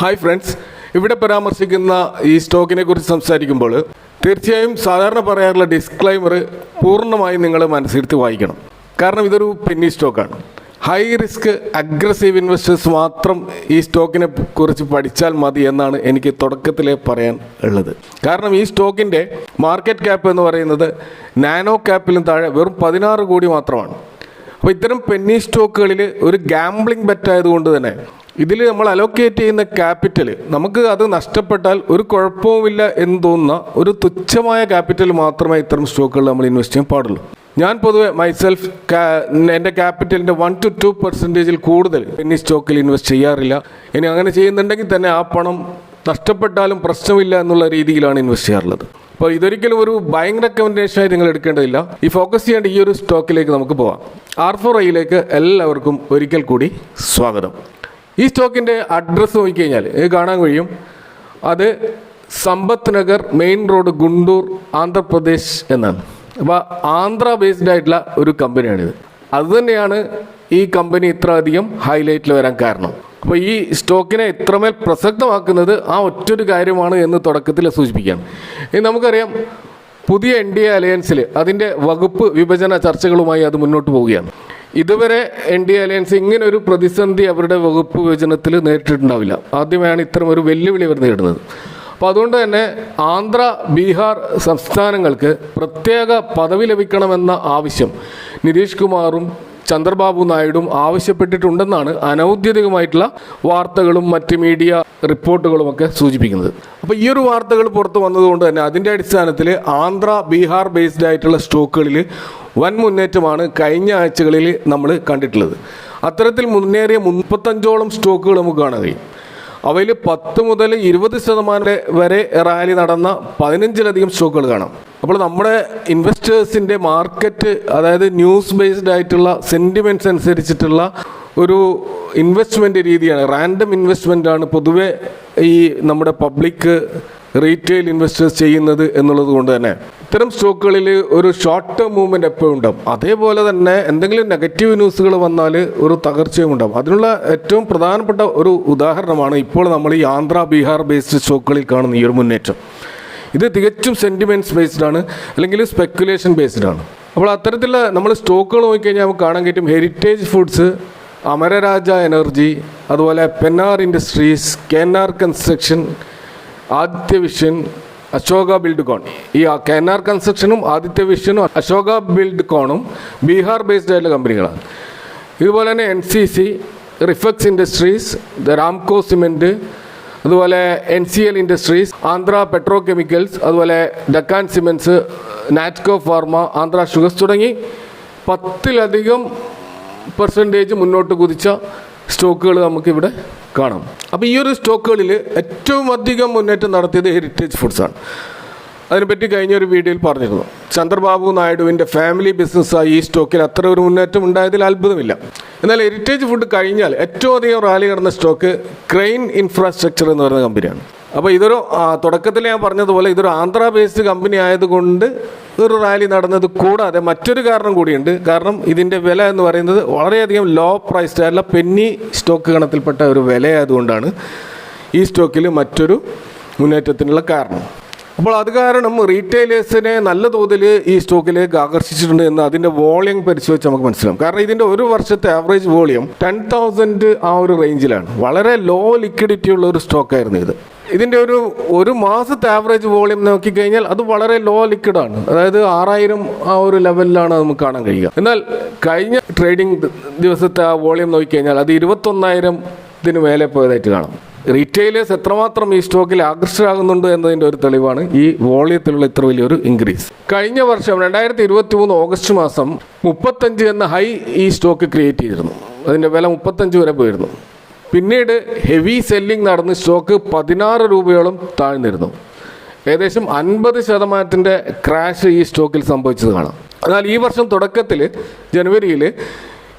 Hi friends, ഇവിടെ പരാമർശിക്കുന്ന ഈ സ്റ്റോക്കിനെ കുറിച്ച് സംസാരിക്കുമ്പോൾ തീർച്ചയായും സാധാരണ പറയാറുള്ള ഡിസ്ക്ലൈമർ പൂർണ്ണമായും നിങ്ങൾ മനസ്സിരുത്തി വായിക്കണം. കാരണം ഇതൊരു പെന്നി സ്റ്റോക്കാണ്. ഹൈ റിസ്ക് അഗ്രസീവ് ഇൻവെസ്റ്റേഴ്സ് മാത്രം ഈ സ്റ്റോക്കിനെ കുറിച്ച് പഠിച്ചാൽ മതി എന്നാണ് എനിക്ക് തുടക്കത്തിലേ പറയാൻ ഉള്ളത്. കാരണം ഈ സ്റ്റോക്കിൻ്റെ മാർക്കറ്റ് ക്യാപ്പ് എന്ന് പറയുന്നത് നാനോ ക്യാപ്പിലും താഴെ വെറും 16 കോടി മാത്രമാണ്. അപ്പോൾ ഇത്തരം പെന്നി സ്റ്റോക്കുകളിൽ ഒരു ഗാംബ്ലിംഗ് ബെറ്റ് ആയതുകൊണ്ട് തന്നെ ഇതിൽ നമ്മൾ അലോക്കേറ്റ് ചെയ്യുന്ന ക്യാപിറ്റൽ നമുക്ക് അത് നഷ്ടപ്പെട്ടാൽ ഒരു കുഴപ്പവുമില്ല എന്ന് തോന്നുന്ന ഒരു തുച്ഛമായ ക്യാപിറ്റൽ മാത്രമേ ഇത്തരം സ്റ്റോക്കുകളിൽ നമ്മൾ ഇൻവെസ്റ്റ് ചെയ്യാൻ പാടുള്ളൂ. ഞാൻ പൊതുവെ മൈസെൽഫ് എൻ്റെ ക്യാപിറ്റലിൻ്റെ 1 to 2% കൂടുതൽ പെന്നി സ്റ്റോക്കിൽ ഇൻവെസ്റ്റ് ചെയ്യാറില്ല. ഇനി അങ്ങനെ ചെയ്യുന്നുണ്ടെങ്കിൽ തന്നെ ആ പണം നഷ്ടപ്പെട്ടാലും പ്രശ്നമില്ല എന്നുള്ള രീതിയിലാണ് ഇൻവെസ്റ്റ് ചെയ്യാറുള്ളത്. അപ്പോൾ ഇതൊരിക്കലും ഒരു ബൈങ് റെക്കമെൻഡേഷനായി നിങ്ങൾ എടുക്കേണ്ടതില്ല. ഈ ഫോക്കസ് ചെയ്യേണ്ട ഈ ഒരു സ്റ്റോക്കിലേക്ക് നമുക്ക് പോവാം. R4iയിലേക്ക് എല്ലാവർക്കും ഒരിക്കൽ കൂടി സ്വാഗതം. ഈ സ്റ്റോക്കിൻ്റെ അഡ്രസ്സ് നോക്കിക്കഴിഞ്ഞാൽ കാണാൻ കഴിയും. അത് സമ്പത്ത് നഗർ മെയിൻ റോഡ്, ഗുണ്ടൂർ, ആന്ധ്രാപ്രദേശ് എന്നാണ്. അപ്പോൾ ആന്ധ്ര ബേസ്ഡ് ആയിട്ടുള്ള ഒരു കമ്പനിയാണിത്. അതുതന്നെയാണ് ഈ കമ്പനി ഇത്ര അധികം ഹൈലൈറ്റിൽ വരാൻ കാരണം. അപ്പോൾ ഈ സ്റ്റോക്കിനെ ഇത്രമേൽ പ്രസക്തമാക്കുന്നത് ആ ഒറ്റൊരു കാര്യമാണ് എന്ന് തുടക്കത്തിൽ സൂചിപ്പിക്കാം. ഇനി നമുക്കറിയാം, പുതിയ NDA അലയൻസിൽ അതിൻ്റെ വകുപ്പ് വിഭജന ചർച്ചകളുമായി അത് മുന്നോട്ട് പോവുകയാണ്. ഇതുവരെ NDA അലയൻസ് ഇങ്ങനെ ഒരു പ്രതിസന്ധി അവരുടെ വകുപ്പ് വിഭജനത്തിൽ നേരിട്ടിട്ടുണ്ടാവില്ല. ആദ്യമായാണ് ഇത്തരം ഒരു വെല്ലുവിളി അവർ നേരിടുന്നത്. അപ്പോൾ അതുകൊണ്ട് തന്നെ ആന്ധ്ര, ബീഹാർ സംസ്ഥാനങ്ങൾക്ക് പ്രത്യേക പദവി ലഭിക്കണമെന്ന ആവശ്യം നിതീഷ് കുമാറും ചന്ദ്രബാബു നായിഡുവും ആവശ്യപ്പെട്ടിട്ടുണ്ടെന്നാണ് അനൗദ്യോഗികമായിട്ടുള്ള വാർത്തകളും മറ്റ് മീഡിയ റിപ്പോർട്ടുകളുമൊക്കെ സൂചിപ്പിക്കുന്നത്. അപ്പോൾ ഈ ഒരു വാർത്തകൾ പുറത്തു വന്നതുകൊണ്ട് തന്നെ അതിൻ്റെ അടിസ്ഥാനത്തിൽ ആന്ധ്ര, ബീഹാർ ബേസ്ഡ് ആയിട്ടുള്ള സ്റ്റോക്കുകളിൽ വൻ മുന്നേറ്റമാണ് കഴിഞ്ഞ ആഴ്ചകളിൽ നമ്മൾ കണ്ടിട്ടുള്ളത്. അത്തരത്തിൽ മുന്നേറിയ 35ഓളം സ്റ്റോക്കുകൾ നമുക്ക് കാണാൻ കഴിയും. അവയിൽ 10 മുതൽ 20% വരെ റാലി നടന്ന 15ലധികം സ്റ്റോക്കുകൾ കാണാം. അപ്പോൾ നമ്മുടെ ഇൻവെസ്റ്റേഴ്സിൻ്റെ മാർക്കറ്റ്, അതായത് ന്യൂസ് ബേസ്ഡ് ആയിട്ടുള്ള സെൻറ്റിമെൻറ്റ്സ് അനുസരിച്ചിട്ടുള്ള ഒരു ഇൻവെസ്റ്റ്മെൻറ്റ് രീതിയാണ്, റാൻഡം ഇൻവെസ്റ്റ്മെൻറ്റാണ് പൊതുവെ ഈ നമ്മുടെ പബ്ലിക് റീറ്റെയിൽ ഇൻവെസ്റ്റേഴ്സ് ചെയ്യുന്നത് എന്നുള്ളത് കൊണ്ട് തന്നെ ഇത്തരം സ്റ്റോക്കുകളിൽ ഒരു ഷോർട്ട് ടേം മൂവ്മെൻറ്റ് എപ്പോഴും ഉണ്ടാവും. അതേപോലെ തന്നെ എന്തെങ്കിലും നെഗറ്റീവ് ന്യൂസുകൾ വന്നാൽ ഒരു തകർച്ചയും ഉണ്ടാവും. അതിനുള്ള ഏറ്റവും പ്രധാനപ്പെട്ട ഒരു ഉദാഹരണമാണ് ഇപ്പോൾ നമ്മൾ ഈ ആന്ധ്ര, ബീഹാർ ബേസ്ഡ് സ്റ്റോക്കുകളിൽ കാണുന്ന ഈ ഒരു മുന്നേറ്റം. ഇത് തികച്ചും സെൻറ്റിമെൻറ്റ്സ് ബേസ്ഡ് ആണ്, അല്ലെങ്കിൽ സ്പെക്കുലേഷൻ ബേസ്ഡ് ആണ്. അപ്പോൾ അത്തരത്തിലുള്ള നമ്മൾ സ്റ്റോക്കുകൾ നോക്കിക്കഴിഞ്ഞാൽ നമുക്ക് കാണാൻ പറ്റും. ഹെറിറ്റേജ് ഫുഡ്സ്, അമരരാജ എനർജി, അതുപോലെ Pennar industries, KNR construction, Aditya vision, Ashoka Buildcon. ഈ KNR കൺസ്ട്രക്ഷനും ആദിത്യ വിഷനും അശോക ബിൽഡ്കോണും ബീഹാർ ബേസ്ഡ് ആയിട്ടുള്ള കമ്പനികളാണ്. ഇതുപോലെ തന്നെ NCC, റിഫക്സ് ഇൻഡസ്ട്രീസ്, രാംകോ സിമെൻറ്റ്, അതുപോലെ NCL industries, Andhra petrochemicals, അതുപോലെ Deccan cements, Natco pharma, Andhra sugars തുടങ്ങി 10ലധികം % മുന്നോട്ട് കുതിച്ച സ്റ്റോക്കുകൾ നമുക്കിവിടെ കാണാം. അപ്പോൾ ഈ ഒരു സ്റ്റോക്കുകളിൽ ഏറ്റവും അധികം മുന്നേറ്റം നടത്തിയത് ഹെറിറ്റേജ് ഫുഡ്സാണ്. അതിനെപ്പറ്റി കഴിഞ്ഞൊരു വീഡിയോയിൽ പറഞ്ഞിരുന്നു. ചന്ദ്രബാബു നായിഡുവിൻ്റെ ഫാമിലി ബിസിനസ്സായി ഈ സ്റ്റോക്കിൽ അത്ര ഒരു മുന്നേറ്റം ഉണ്ടായതിൽ അത്ഭുതമില്ല. എന്നാൽ ഹെറിറ്റേജ് ഫുഡ് കഴിഞ്ഞാൽ ഏറ്റവും അധികം റാലി കടന്ന സ്റ്റോക്ക് ക്രെയിൻ ഇൻഫ്രാസ്ട്രക്ചർ എന്ന് പറയുന്ന കമ്പനിയാണ്. അപ്പോൾ ഇതൊരു തുടക്കത്തിൽ ഞാൻ പറഞ്ഞതുപോലെ ഇതൊരു ആന്ധ്ര ബേസ്ഡ് കമ്പനി ആയതുകൊണ്ട് ഒരു റാലി നടന്നത് കൂടാതെ മറ്റൊരു കാരണം കൂടിയുണ്ട്. കാരണം ഇതിൻ്റെ വില എന്ന് പറയുന്നത് വളരെയധികം ലോ പ്രൈസ്ഡ് ആയിട്ടുള്ള പെന്നി സ്റ്റോക്ക് ഗണത്തിൽപ്പെട്ട ഒരു വിലയായതുകൊണ്ടാണ് ഈ സ്റ്റോക്കിൽ മറ്റൊരു മുന്നേറ്റത്തിനുള്ള കാരണം. അപ്പോൾ അത് കാരണം റീറ്റെയിലേഴ്സിനെ നല്ല തോതിൽ ഈ സ്റ്റോക്കിലേക്ക് ആകർഷിച്ചിട്ടുണ്ട് എന്ന് അതിൻ്റെ വോളിയം പരിശോധിച്ച് നമുക്ക് മനസ്സിലാവും. കാരണം ഇതിൻ്റെ ഒരു വർഷത്തെ ആവറേജ് വോളിയം 10,000 ആ ഒരു റേഞ്ചിലാണ്. വളരെ ലോ ലിക്വിഡിറ്റി ഉള്ള ഒരു സ്റ്റോക്കായിരുന്നു ഇത്. ഇതിൻ്റെ ഒരു മാസത്തെ ആവറേജ് വോളിയം നോക്കിക്കഴിഞ്ഞാൽ അത് വളരെ ലോ ലിക്വിഡാണ്. അതായത് 6,000 ആ ഒരു ലെവലിലാണ് നമുക്ക് കാണാൻ കഴിയുക. എന്നാൽ കഴിഞ്ഞ ട്രേഡിംഗ് ദിവസത്തെ ആ വോളിയം നോക്കിക്കഴിഞ്ഞാൽ അത് 21,000 മേലെ പോയതായിട്ട് കാണാം. റീറ്റെയിലേഴ്സ് എത്രമാത്രം ഈ സ്റ്റോക്കിൽ ആകർഷകരാകുന്നുണ്ട് എന്നതിൻ്റെ ഒരു തെളിവാണ് ഈ വോളിയത്തിലുള്ള ഇത്ര വലിയൊരു ഇൻക്രീസ്. കഴിഞ്ഞ വർഷം 2023 ഓഗസ്റ്റ് മാസം 35 എന്ന ഹൈ ഈ സ്റ്റോക്ക് ക്രിയേറ്റ് ചെയ്തിരുന്നു. അതിൻ്റെ വില 35 വരെ പോയിരുന്നു. പിന്നീട് ഹെവി സെല്ലിംഗ് നടന്ന് സ്റ്റോക്ക് 16 രൂപയോളം താഴ്ന്നിരുന്നു. ഏകദേശം 50% ക്രാഷ് ഈ സ്റ്റോക്കിൽ സംഭവിച്ചത് കാണാം. എന്നാൽ ഈ വർഷം തുടക്കത്തിൽ ജനുവരിയിൽ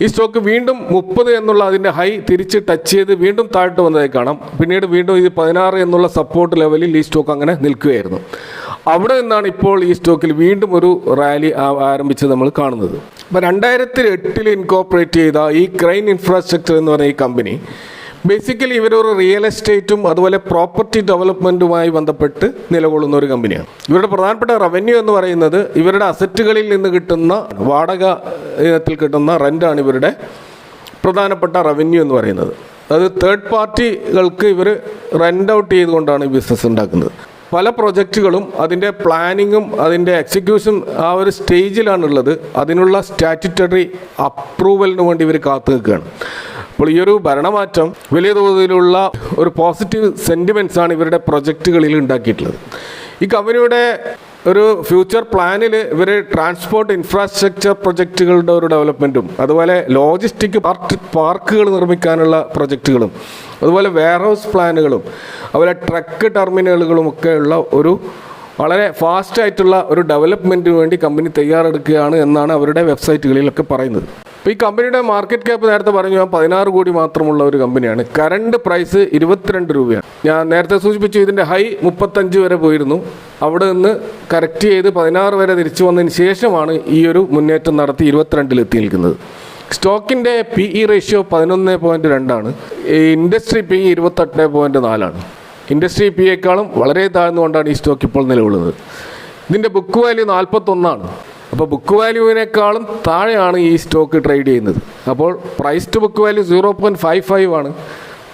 ഈ സ്റ്റോക്ക് വീണ്ടും 30 എന്നുള്ള അതിൻ്റെ ഹൈ തിരിച്ച് ടച്ച് ചെയ്ത് വീണ്ടും താഴ്ത്തു വന്നതായി കാണാം. പിന്നീട് വീണ്ടും ഇത് 16 എന്നുള്ള സപ്പോർട്ട് ലെവലിൽ ഈ സ്റ്റോക്ക് അങ്ങനെ നിൽക്കുകയായിരുന്നു. അവിടെ നിന്നാണ് ഇപ്പോൾ ഈ സ്റ്റോക്കിൽ വീണ്ടും ഒരു റാലി ആരംഭിച്ചത് നമ്മൾ കാണുന്നത്. അപ്പോൾ 2008 ഇൻകോർപ്പറേറ്റ് ചെയ്ത ഈ ക്രെയിൻ ഇൻഫ്രാസ്ട്രക്ചർ എന്ന് പറയുന്ന ഈ കമ്പനി ബേസിക്കലി ഇവരൊരു റിയൽ എസ്റ്റേറ്റും അതുപോലെ പ്രോപ്പർട്ടി ഡെവലപ്മെൻറ്റുമായി ബന്ധപ്പെട്ട് നിലകൊള്ളുന്ന ഒരു കമ്പനിയാണ്. ഇവരുടെ പ്രധാനപ്പെട്ട റവന്യൂ എന്ന് പറയുന്നത് ഇവരുടെ അസറ്റുകളിൽ നിന്ന് കിട്ടുന്ന വാടക ഇനത്തിൽ കിട്ടുന്ന റെൻ്റാണ് ഇവരുടെ പ്രധാനപ്പെട്ട റവന്യൂ എന്ന് പറയുന്നത്. അത് തേർഡ് പാർട്ടികൾക്ക് ഇവർ റെൻ്റ് ഔട്ട് ചെയ്തുകൊണ്ടാണ് ഈ ബിസിനസ് ഉണ്ടാക്കുന്നത്. പല പ്രൊജക്റ്റുകളും അതിൻ്റെ പ്ലാനിങ്ങും അതിൻ്റെ എക്സിക്യൂഷൻ ആ ഒരു സ്റ്റേജിലാണുള്ളത്. അതിനുള്ള സ്റ്റാറ്റ്യൂട്ടറി അപ്രൂവലിന് വേണ്ടി ഇവർ കാത്തു നിൽക്കുകയാണ്. അപ്പോൾ ഈ ഒരു ഭരണമാറ്റം വലിയ തോതിലുള്ള ഒരു പോസിറ്റീവ് സെൻറ്റിമെൻറ്റ്സാണ് ഇവരുടെ പ്രൊജക്റ്റുകളിൽ ഉണ്ടാക്കിയിട്ടുള്ളത്. ഈ കമ്പനിയുടെ ഒരു ഫ്യൂച്ചർ പ്ലാനിൽ ഇവർ ട്രാൻസ്പോർട്ട് ഇൻഫ്രാസ്ട്രക്ചർ പ്രൊജക്റ്റുകളുടെ ഒരു ഡെവലപ്മെൻറ്റും അതുപോലെ ലോജിസ്റ്റിക് പാർക്കുകൾ നിർമ്മിക്കാനുള്ള പ്രൊജക്റ്റുകളും അതുപോലെ വെയർഹൗസ് പ്ലാനുകളും അതുപോലെ ട്രക്ക് ടെർമിനലുകളും ഒക്കെയുള്ള ഒരു വളരെ ഫാസ്റ്റായിട്ടുള്ള ഒരു ഡെവലപ്മെൻറ്റിന് വേണ്ടി കമ്പനി തയ്യാറെടുക്കുകയാണ് എന്നാണ് അവരുടെ വെബ്സൈറ്റുകളിലൊക്കെ പറയുന്നത്. അപ്പോൾ ഈ കമ്പനിയുടെ മാർക്കറ്റ് ക്യാപ്പ് നേരത്തെ പറഞ്ഞു, 16 കോടി മാത്രമുള്ള ഒരു കമ്പനിയാണ്. കറണ്ട് പ്രൈസ് 22 രൂപയാണ്. ഞാൻ നേരത്തെ സൂചിപ്പിച്ചു ഇതിൻ്റെ ഹൈ 35 വരെ പോയിരുന്നു. അവിടെ നിന്ന് കറക്റ്റ് ചെയ്ത് 16 വരെ തിരിച്ചു വന്നതിന് ശേഷമാണ് ഈ ഒരു മുന്നേറ്റം നടത്തി 22 എത്തി നിൽക്കുന്നത്. സ്റ്റോക്കിൻ്റെ PE ratio 11.2 industry PE 28.4 industry PEയേക്കാളും വളരെ താഴ്ന്നുകൊണ്ടാണ് ഈ സ്റ്റോക്ക് ഇപ്പോൾ നിലകൊള്ളുന്നത്. ഇതിൻ്റെ ബുക്ക് വാല്യൂ 41. അപ്പോൾ ബുക്ക് വാല്യൂവിനേക്കാളും താഴെയാണ് ഈ സ്റ്റോക്ക് ട്രേഡ് ചെയ്യുന്നത്. അപ്പോൾ പ്രൈസ് ടു ബുക്ക് വാല്യൂ 0.55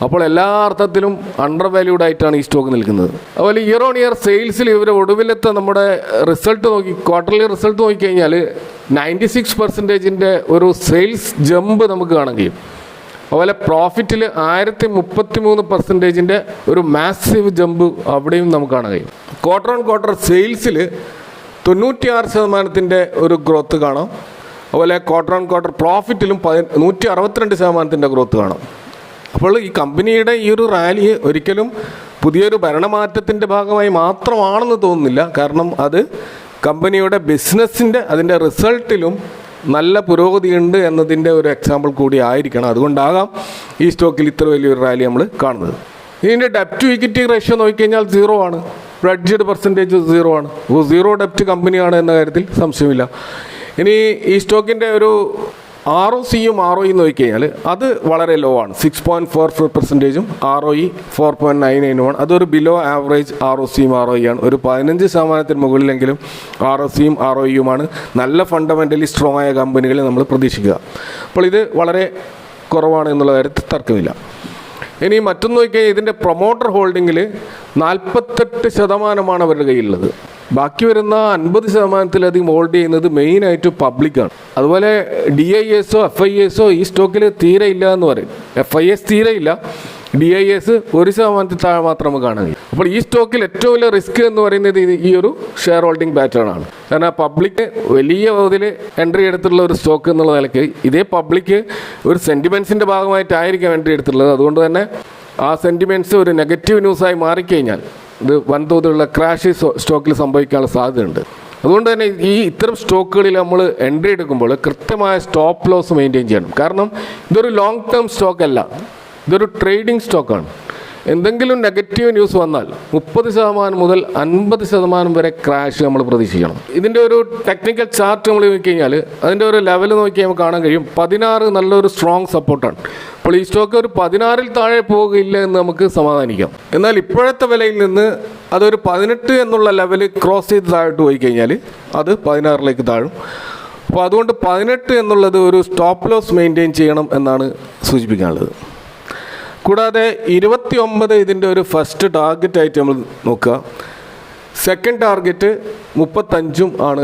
അപ്പോൾ എല്ലാ അർത്ഥത്തിലും അണ്ടർ വാല്യൂഡ് ആയിട്ടാണ് ഈ സ്റ്റോക്ക് നിൽക്കുന്നത്. അതുപോലെ ഇയർ ഓൺ ഇയർ സെയിൽസിൽ ഇവർ ഒടുവിലത്തെ നമ്മുടെ റിസൾട്ട് ക്വാർട്ടർലി റിസൾട്ട് നോക്കിക്കഴിഞ്ഞാൽ 96% ഒരു സെയിൽസ് ജമ്പ് നമുക്ക് കാണാൻ കഴിയും. അതുപോലെ പ്രോഫിറ്റിൽ 1033% ഒരു മാസീവ് ജമ്പ് അവിടെയും നമുക്ക് കാണാൻ കഴിയും. ക്വാർട്ടർ ഓൺ ക്വാർട്ടർ സെയിൽസിൽ 96% ഒരു ഗ്രോത്ത് കാണാം. അതുപോലെ ക്വാർട്ടർ ഓൺ ക്വാർട്ടർ പ്രോഫിറ്റിലും 162% ഗ്രോത്ത് കാണാം. അപ്പോൾ ഈ കമ്പനിയുടെ ഈ ഒരു റാലി ഒരിക്കലും പുതിയൊരു ഭരണമാറ്റത്തിൻ്റെ ഭാഗമായി മാത്രമാണെന്ന് തോന്നുന്നില്ല. കാരണം അത് കമ്പനിയുടെ ബിസിനസ്സിൻ്റെ അതിൻ്റെ റിസൾട്ടിലും നല്ല പുരോഗതിയുണ്ട് എന്നതിൻ്റെ ഒരു എക്സാമ്പിൾ കൂടി ആയിരിക്കണം. അതുകൊണ്ടാകാം ഈ സ്റ്റോക്കിൽ ഇത്ര വലിയൊരു റാലി നമ്മൾ കാണുന്നത്. ഇതിൻ്റെ ഡെപ്റ്റ് ടു ഇക്വിറ്റി റേഷ്യോ നോക്കിക്കഴിഞ്ഞാൽ 0. പ്രഡ്ജഡ് പെർസെൻറ്റേജ് 0. സീറോ ഡെപ്റ്റ് കമ്പനിയാണ് എന്ന കാര്യത്തിൽ സംശയമില്ല. ഇനി ഈ സ്റ്റോക്കിൻ്റെ ഒരു ROCയും ROE നോക്കിക്കഴിഞ്ഞാൽ അത് വളരെ ലോ ആണ്. 6.44%, ROE 4.99. അതൊരു ബിലോ ആവറേജ് ROCയും ROE ആണ്. ഒരു 15% മുകളിലെങ്കിലും ROCയും ROEയുമാണ് നല്ല ഫണ്ടമെൻ്റലി സ്ട്രോങ് ആയ കമ്പനികളെ നമ്മൾ പ്രതീക്ഷിക്കുക. അപ്പോൾ ഇത് വളരെ കുറവാണ് എന്നുള്ള കാര്യത്തിൽ തർക്കമില്ല. ഇനി മറ്റൊന്ന് നോക്കിയാൽ ഇതിൻ്റെ പ്രൊമോട്ടർ ഹോൾഡിങ്ങിൽ 48% അവരുടെ കയ്യിലുള്ളത്. ബാക്കി വരുന്ന 50%-ലധികം ഹോൾഡ് ചെയ്യുന്നത് മെയിനായിട്ട് പബ്ലിക്കാണ്. അതുപോലെ DISO FISO ഈ സ്റ്റോക്കിൽ തീരെ ഇല്ല എന്ന് പറയും. FIS തീരെ ഇല്ല, DIS 1% താഴെ മാത്രം നമുക്ക് കാണാൻ കഴിയും. അപ്പോൾ ഈ സ്റ്റോക്കിൽ ഏറ്റവും വലിയ റിസ്ക് എന്ന് പറയുന്നത് ഈ ഒരു ഷെയർ ഹോൾഡിംഗ് പാറ്റേൺ ആണ്. കാരണം പബ്ലിക് വലിയ തോതിൽ എൻട്രി എടുത്തിട്ടുള്ള ഒരു സ്റ്റോക്ക് എന്നുള്ള നിലയ്ക്ക് ഇതേ പബ്ലിക് ഒരു സെൻറ്റിമെൻറ്റ്സിൻ്റെ ഭാഗമായിട്ടായിരിക്കും എൻട്രി എടുത്തിട്ടുള്ളത്. അതുകൊണ്ട് തന്നെ ആ സെൻറ്റിമെൻറ്റ്സ് ഒരു നെഗറ്റീവ് ന്യൂസായി മാറിക്കഴിഞ്ഞാൽ ഇത് വൻതോതിലുള്ള ക്രാഷ് സ്റ്റോക്കിൽ സംഭവിക്കാനുള്ള സാധ്യതയുണ്ട്. അതുകൊണ്ട് തന്നെ ഇത്തരം സ്റ്റോക്കുകളിൽ നമ്മൾ എൻട്രി എടുക്കുമ്പോൾ കൃത്യമായ സ്റ്റോപ്പ് ലോസ് മെയിൻറ്റെയിൻ ചെയ്യണം. കാരണം ഇതൊരു ലോങ് ടേം സ്റ്റോക്കല്ല, ഇതൊരു ട്രേഡിംഗ് സ്റ്റോക്കാണ്. എന്തെങ്കിലും നെഗറ്റീവ് ന്യൂസ് വന്നാൽ 30% മുതൽ 50% വരെ ക്രാഷ് നമ്മൾ പ്രതീക്ഷിക്കണം. ഇതിൻ്റെ ഒരു ടെക്നിക്കൽ ചാർട്ട് നമ്മൾ നോക്കിക്കഴിഞ്ഞാൽ അതിൻ്റെ ഒരു ലെവൽ നോക്കി നമുക്ക് കാണാൻ കഴിയും. 16 നല്ലൊരു സ്ട്രോങ് സപ്പോർട്ടാണ്. അപ്പോൾ ഈ സ്റ്റോക്ക് ഒരു 16-ൽ താഴെ പോകില്ല എന്ന് നമുക്ക് സമാധാനിക്കാം. എന്നാൽ ഇപ്പോഴത്തെ വിലയിൽ നിന്ന് അതൊരു 18 എന്നുള്ള ലെവൽ ക്രോസ് ചെയ്ത് താഴോട്ട് പോയി കഴിഞ്ഞാൽ അത് 16-ലേക്ക് താഴും. അപ്പോൾ അതുകൊണ്ട് 18 എന്നുള്ളത് ഒരു സ്റ്റോപ്പ് ലോസ് മെയിൻറ്റെയിൻ ചെയ്യണം എന്നാണ് സൂചിപ്പിക്കാനുള്ളത്. കൂടാതെ 29 ഇതിൻ്റെ ഒരു ഫസ്റ്റ് ടാർഗറ്റ് ആയിട്ട് നമ്മൾ നോക്കുക. സെക്കൻഡ് ടാർഗറ്റ് 35 ആണ്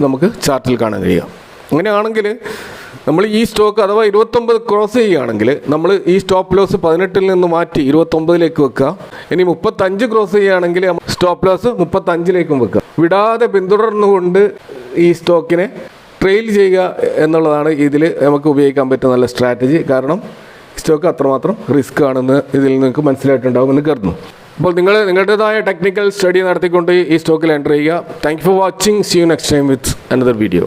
നമുക്ക് ചാർട്ടിൽ കാണാൻ കഴിയുക. അങ്ങനെയാണെങ്കിൽ നമ്മൾ ഈ സ്റ്റോക്ക് അഥവാ 29 ക്രോസ് ചെയ്യുകയാണെങ്കിൽ നമ്മൾ ഈ സ്റ്റോപ്പ് ലോസ് 18-ൽ നിന്ന് മാറ്റി 29-ലേക്ക് വെക്കുക. ഇനി 35 ക്രോസ് ചെയ്യുകയാണെങ്കിൽ സ്റ്റോപ്പ് ലോസ് 35-ലേക്കും വെക്കുക. വിടാതെ പിന്തുടർന്നുകൊണ്ട് ഈ സ്റ്റോക്കിനെ ട്രെയിൽ ചെയ്യുക എന്നുള്ളതാണ് ഇതിൽ നമുക്ക് ഉപയോഗിക്കാൻ പറ്റുന്ന നല്ല സ്ട്രാറ്റജി. കാരണം സ്റ്റോക്ക് അത്രമാത്രം റിസ്ക് ആണെന്ന് ഇതിൽ നിങ്ങൾക്ക് മനസ്സിലായിട്ടുണ്ടാകുമെന്ന് കരുതുന്നു. അപ്പോൾ നിങ്ങളുടേതായ ടെക്നിക്കൽ സ്റ്റഡി നടത്തിക്കൊണ്ട് ഈ സ്റ്റോക്കിൽ എൻ്റർ ചെയ്യുക. Thank you for watching. See you next time with another video.